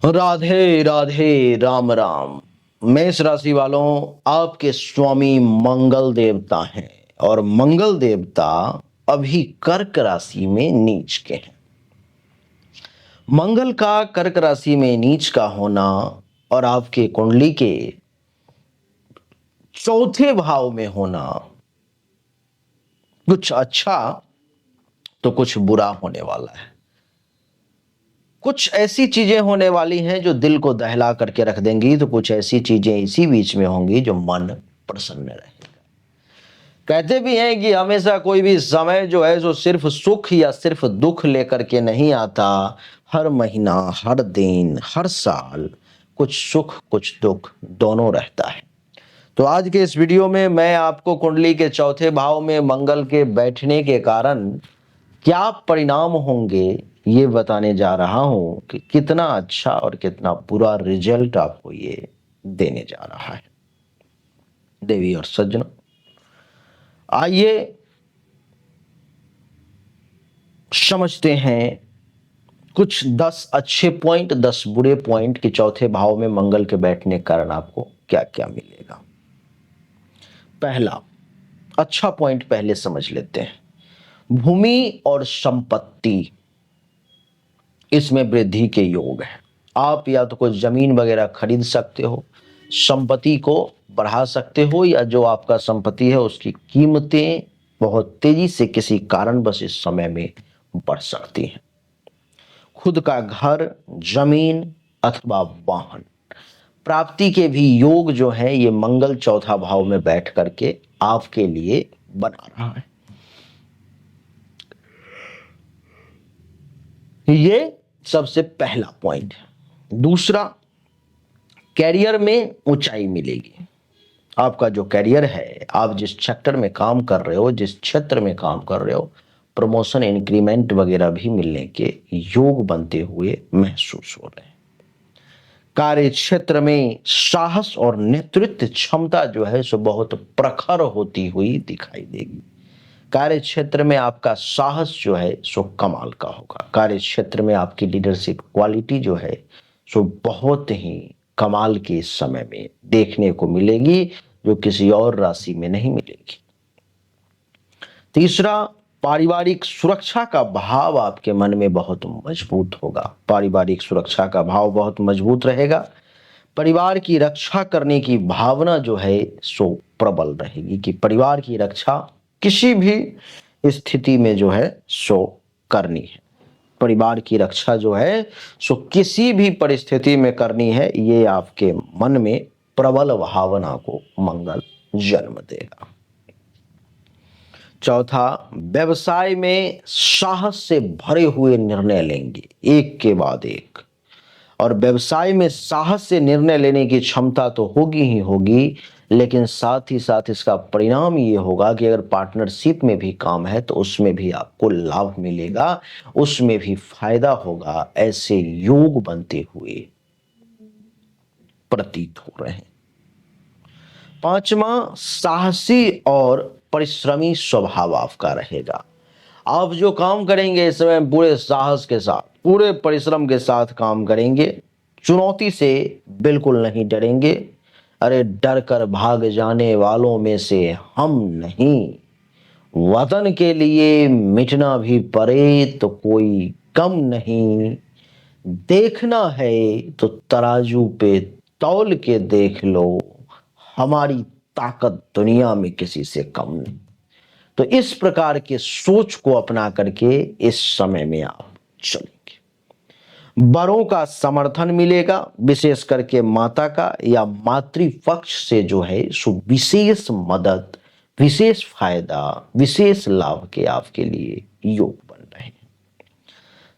राधे राधे राम राम। मेष राशि वालों, आपके स्वामी मंगल देवता हैं और मंगल देवता अभी कर्क राशि में नीच के हैं। मंगल का कर्क राशि में नीच का होना और आपके कुंडली के चौथे भाव में होना कुछ अच्छा तो कुछ बुरा होने वाला है। कुछ ऐसी चीजें होने वाली हैं जो दिल को दहला करके रख देंगी, तो कुछ ऐसी चीजें इसी बीच में होंगी जो मन प्रसन्न रहेगा। कहते भी हैं कि हमेशा कोई भी समय जो है जो सिर्फ सुख या सिर्फ दुख लेकर के नहीं आता। हर महीना, हर दिन, हर साल कुछ सुख कुछ दुख दोनों रहता है। तो आज के इस वीडियो में मैं आपको कुंडली के चौथे भाव में मंगल के बैठने के कारण क्या परिणाम होंगे ये बताने जा रहा हूं कि कितना अच्छा और कितना बुरा रिजल्ट आपको ये देने जा रहा है। देवी और सज्जनों, आइए समझते हैं कुछ 10 अच्छे पॉइंट, 10 बुरे पॉइंट कि चौथे भाव में मंगल के बैठने के कारण आपको क्या क्या मिलेगा। पहला अच्छा पॉइंट पहले समझ लेते हैं। भूमि और संपत्ति, इसमें वृद्धि के योग है। आप या तो कोई जमीन वगैरह खरीद सकते हो, संपत्ति को बढ़ा सकते हो, या जो आपका संपत्ति है उसकी कीमतें बहुत तेजी से किसी कारणवश इस समय में बढ़ सकती हैं। खुद का घर, जमीन अथवा वाहन प्राप्ति के भी योग जो है ये मंगल चौथा भाव में बैठ करके आपके लिए बना रहा है। ये सबसे पहला पॉइंट है। दूसरा, कैरियर में ऊंचाई मिलेगी। आपका जो कैरियर है, आप जिस सेक्टर में काम कर रहे हो, जिस क्षेत्र में काम कर रहे हो, प्रमोशन, इंक्रीमेंट वगैरह भी मिलने के योग बनते हुए महसूस हो रहे हैं। कार्य क्षेत्र में साहस और नेतृत्व क्षमता जो है सो बहुत प्रखर होती हुई दिखाई देगी। कार्य क्षेत्र में आपका साहस जो है सो कमाल का होगा। कार्य क्षेत्र में आपकी लीडरशिप क्वालिटी जो है सो बहुत ही कमाल के इस समय में देखने को मिलेगी, जो किसी और राशि में नहीं मिलेगी। तीसरा, पारिवारिक सुरक्षा का भाव आपके मन में बहुत मजबूत होगा। पारिवारिक सुरक्षा का भाव बहुत मजबूत रहेगा। परिवार की रक्षा करने की भावना जो है सो प्रबल रहेगी कि परिवार की रक्षा किसी भी स्थिति में जो है सो करनी है। परिवार की रक्षा जो है सो किसी भी परिस्थिति में करनी है, ये आपके मन में प्रबल भावना को मंगल जन्म देगा। चौथा, व्यवसाय में साहस से भरे हुए निर्णय लेंगे एक के बाद एक। और व्यवसाय में साहस से निर्णय लेने की क्षमता तो होगी ही होगी, लेकिन साथ ही साथ इसका परिणाम ये होगा कि अगर पार्टनरशिप में भी काम है तो उसमें भी आपको लाभ मिलेगा, उसमें भी फायदा होगा। ऐसे योग बनते हुए प्रतीत हो रहे हैं। पांचवा, साहसी और परिश्रमी स्वभाव आपका रहेगा। आप जो काम करेंगे इस समय पूरे साहस के साथ, पूरे परिश्रम के साथ काम करेंगे। चुनौती से बिल्कुल नहीं डरेंगे। अरे डर कर भाग जाने वालों में से हम नहीं। वतन के लिए मिटना भी पड़े तो कोई कम नहीं। देखना है तो तराजू पे तौल के देख लो, हमारी ताकत दुनिया में किसी से कम नहीं। तो इस प्रकार के सोच को अपना करके इस समय में आप चलेंगे। बड़ों का समर्थन मिलेगा, विशेष करके माता का या मातृ पक्ष से जो है सो विशेष मदद, विशेष फायदा, विशेष लाभ के आपके लिए योग बन रहे हैं।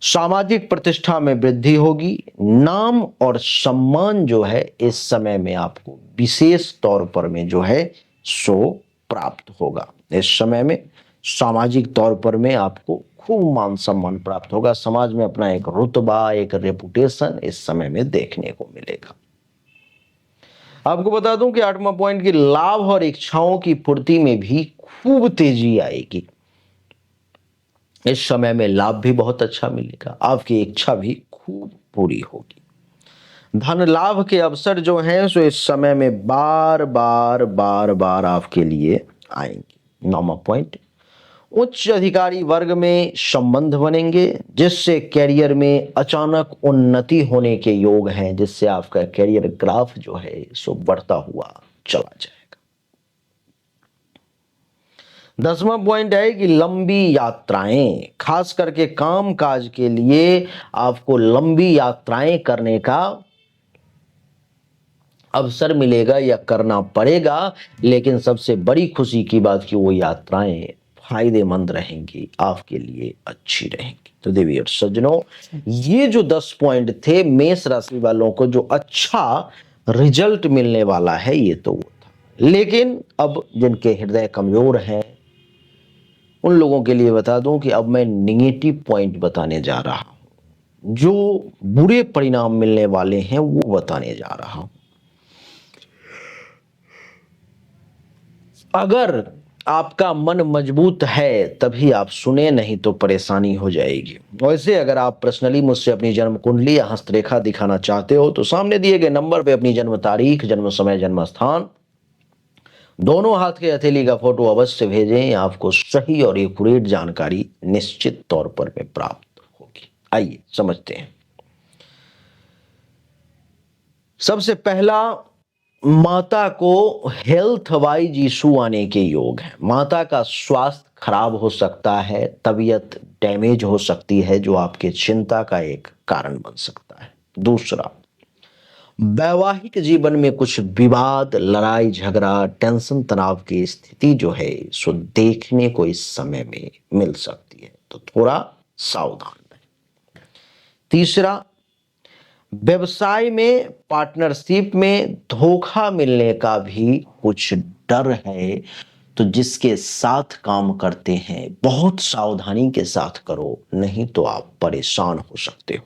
सामाजिक प्रतिष्ठा में वृद्धि होगी। नाम और सम्मान जो है इस समय में आपको विशेष तौर पर में जो है सो प्राप्त होगा। इस समय में सामाजिक तौर पर में आपको खूब मान सम्मान प्राप्त होगा। समाज में अपना एक रुतबा, एक रेपुटेशन इस समय में देखने को मिलेगा। आपको बता दूं कि 8वां पॉइंट की लाभ और इच्छाओं की पूर्ति में भी खूब तेजी आएगी। इस समय में लाभ भी बहुत अच्छा मिलेगा, आपकी इच्छा भी खूब पूरी होगी। धन लाभ के अवसर जो हैं सो इस समय में बार बार बार बार आपके लिए आएंगे। 9वां पॉइंट, उच्च अधिकारी वर्ग में संबंध बनेंगे जिससे कैरियर में अचानक उन्नति होने के योग हैं, जिससे आपका कैरियर ग्राफ जो है सो बढ़ता हुआ चला जाएगा। 10वां पॉइंट है कि लंबी यात्राएं, खास करके काम काज के लिए आपको लंबी यात्राएं करने का अवसर मिलेगा या करना पड़ेगा, लेकिन सबसे बड़ी खुशी की बात कि वो यात्राएं फायदेमंद रहेंगी, आपके लिए अच्छी रहेंगी। तो देवियर सज्जनों, ये जो 10 पॉइंट थे मेष राशि वालों को जो अच्छा रिजल्ट मिलने वाला है, ये तो वो था। लेकिन अब जिनके हृदय कमजोर हैं उन लोगों के लिए बता दूं कि अब मैं निगेटिव पॉइंट बताने जा रहा हूं, जो बुरे परिणाम मिलने वाले हैं वो बताने जा रहा हूं। अगर आपका मन मजबूत है तभी आप सुने, नहीं तो परेशानी हो जाएगी। वैसे अगर आप पर्सनली मुझसे अपनी जन्म कुंडली या हस्तरेखा दिखाना चाहते हो तो सामने दिए गए नंबर पे अपनी जन्म तारीख, जन्म समय, जन्म स्थान, दोनों हाथ के हथेली का फोटो अवश्य भेजें। आपको सही और एक्यूरेट जानकारी निश्चित तौर पर प्राप्त होगी। आइए समझते हैं। सबसे पहला, माता को हेल्थ वाइज इशू आने के योग है। माता का स्वास्थ्य खराब हो सकता है, तबीयत डैमेज हो सकती है, जो आपके चिंता का एक कारण बन सकता है। दूसरा, वैवाहिक जीवन में कुछ विवाद, लड़ाई झगड़ा, टेंशन, तनाव की स्थिति जो है सो देखने को इस समय में मिल सकती है, तो थोड़ा सावधान रहें। तीसरा, व्यवसाय में, पार्टनरशिप में धोखा मिलने का भी कुछ डर है, तो जिसके साथ काम करते हैं बहुत सावधानी के साथ करो, नहीं तो आप परेशान हो सकते हो।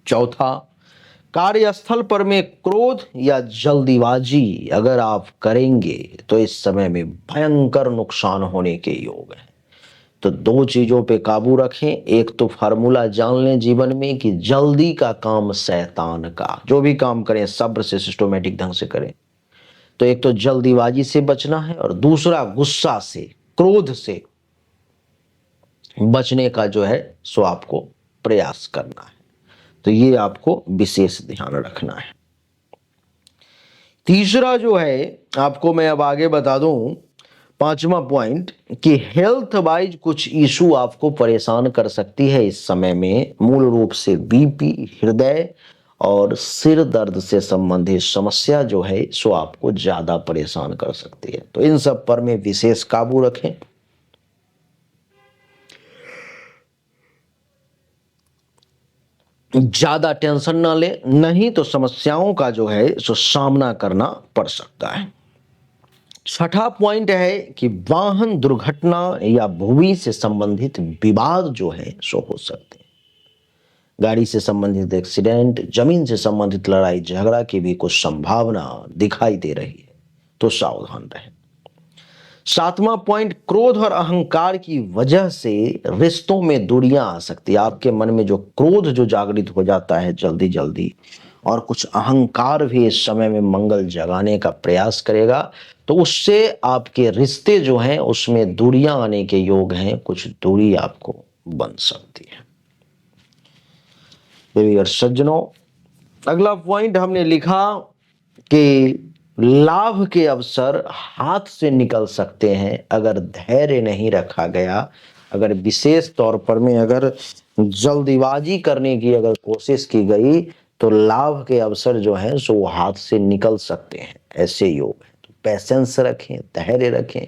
चौथा, कार्यस्थल पर में क्रोध या जल्दीबाजी अगर आप करेंगे तो इस समय में भयंकर नुकसान होने के योग हैं। तो दो चीजों पे काबू रखें। एक तो फार्मूला जान लें जीवन में कि जल्दी का काम शैतान का, जो भी काम करें सब्र से, सिस्टमेटिक ढंग से करें। तो एक तो जल्दीबाजी से बचना है और दूसरा गुस्सा से, क्रोध से बचने का जो है सो आपको प्रयास करना है। तो ये आपको विशेष ध्यान रखना है। तीसरा जो है आपको मैं अब आगे बता दूं, 5वां पॉइंट, कि हेल्थ वाइज कुछ इशू आपको परेशान कर सकती है इस समय में। मूल रूप से बीपी, हृदय और सिर दर्द से संबंधित समस्या जो है सो आपको ज्यादा परेशान कर सकती है, तो इन सब पर में विशेष काबू रखें। ज्यादा टेंशन ना ले, नहीं तो समस्याओं का जो है सो सामना करना पड़ सकता है। छठा पॉइंट है कि वाहन दुर्घटना या भूमि से संबंधित विवाद जो है सो हो सकते हैं। गाड़ी से संबंधित एक्सीडेंट, जमीन से संबंधित लड़ाई झगड़ा की भी कुछ संभावना दिखाई दे रही है, तो सावधान रहें। 7वां पॉइंट, क्रोध और अहंकार की वजह से रिश्तों में दूरियां आ सकती है। आपके मन में जो क्रोध जो जागृत हो जाता है जल्दी जल्दी, और कुछ अहंकार भी इस समय में मंगल जगाने का प्रयास करेगा, तो उससे आपके रिश्ते जो हैं उसमें दूरियां आने के योग हैं, कुछ दूरी आपको बन सकती है। देवी सज्जनों, अगला पॉइंट हमने लिखा कि लाभ के अवसर हाथ से निकल सकते हैं अगर धैर्य नहीं रखा गया। अगर विशेष तौर पर में अगर जल्दीबाजी करने की अगर कोशिश की गई तो लाभ के अवसर जो हैं सो वो हाथ से निकल सकते हैं, ऐसे योग है। तो पैसेंस रखें, धैर्य रखें।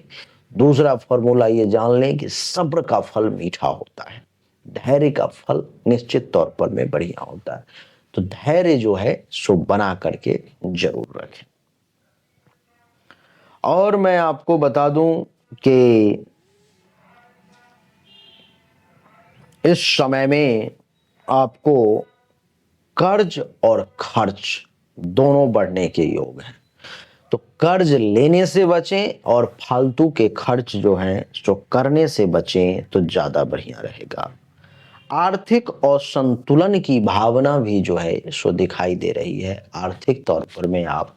दूसरा फॉर्मूला ये जान लें कि सब्र का फल मीठा होता है, धैर्य का फल निश्चित तौर पर में बढ़िया होता है। तो धैर्य जो है सो बना करके जरूर रखें। और मैं आपको बता दूं कि इस समय में आपको कर्ज और खर्च दोनों बढ़ने के योग हैं, तो कर्ज लेने से बचें और फालतू के खर्च जो हैं जो करने से बचें तो ज्यादा बढ़िया रहेगा। आर्थिक असंतुलन की भावना भी जो है सो दिखाई दे रही है। आर्थिक तौर पर में आप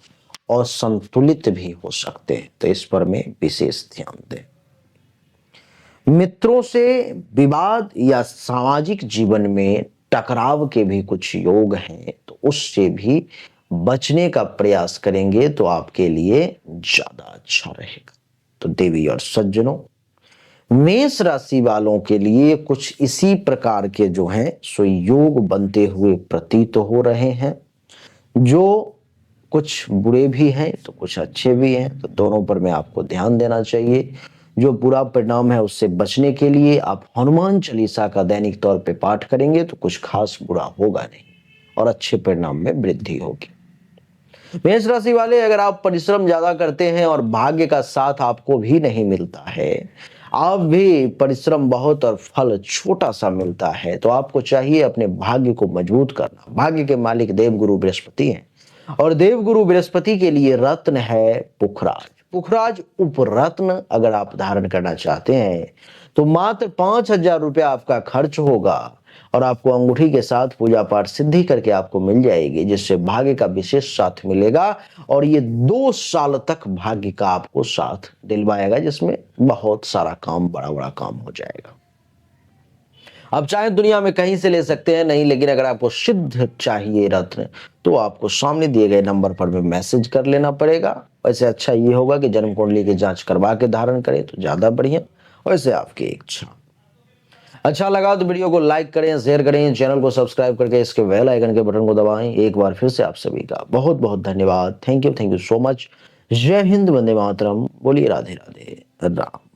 असंतुलित भी हो सकते हैं, तो इस पर में विशेष ध्यान दें। मित्रों से विवाद या सामाजिक जीवन में टकराव के भी कुछ योग हैं, तो उससे भी बचने का प्रयास करेंगे तो आपके लिए ज्यादा अच्छा रहेगा। तो देवी और सज्जनों, मेष राशि वालों के लिए कुछ इसी प्रकार के जो हैं सो योग बनते हुए प्रतीत हो रहे हैं, जो कुछ बुरे भी हैं तो कुछ अच्छे भी हैं, तो दोनों पर में आपको ध्यान देना चाहिए। जो बुरा परिणाम है उससे बचने के लिए आप हनुमान चालीसा का दैनिक तौर पे पाठ करेंगे तो कुछ खास बुरा होगा नहीं और अच्छे परिणाम में वृद्धि होगी। मेष राशि वाले, अगर आप परिश्रम ज्यादा करते हैं और भाग्य का साथ आपको भी नहीं मिलता है, आप भी परिश्रम बहुत और फल छोटा सा मिलता है, तो आपको चाहिए अपने भाग्य को मजबूत करना। भाग्य के मालिक देवगुरु बृहस्पति हैं और देवगुरु बृहस्पति के लिए रत्न है पुखराज। पुखराज उपरत्न अगर आप धारण करना चाहते हैं तो मात्र 5,000 रुपया आपका खर्च होगा और आपको अंगूठी के साथ पूजा पाठ सिद्धि करके आपको मिल जाएगी, जिससे भाग्य का विशेष साथ मिलेगा और ये 2 साल तक भाग्य का आपको साथ दिलवाएगा, जिसमें बहुत सारा काम, बड़ा बड़ा काम हो जाएगा। आप चाहे दुनिया में कहीं से ले सकते हैं, नहीं, लेकिन अगर आपको सिद्ध चाहिए रत्न तो आपको सामने दिए गए नंबर पर भी मैसेज कर लेना पड़ेगा। वैसे अच्छा ये होगा कि जन्म कुंडली की जांच करवा के धारण करें तो ज्यादा बढ़िया, वैसे आपकी इच्छा। अच्छा लगा तो वीडियो को लाइक करें, शेयर करें, चैनल को सब्सक्राइब करके इसके बेल आइकन के बटन को दबाएं। एक बार फिर से आप सभी का बहुत बहुत धन्यवाद। Thank you so much. जय हिंद, वंदे मातरम। बोलिए राधे राधे राम।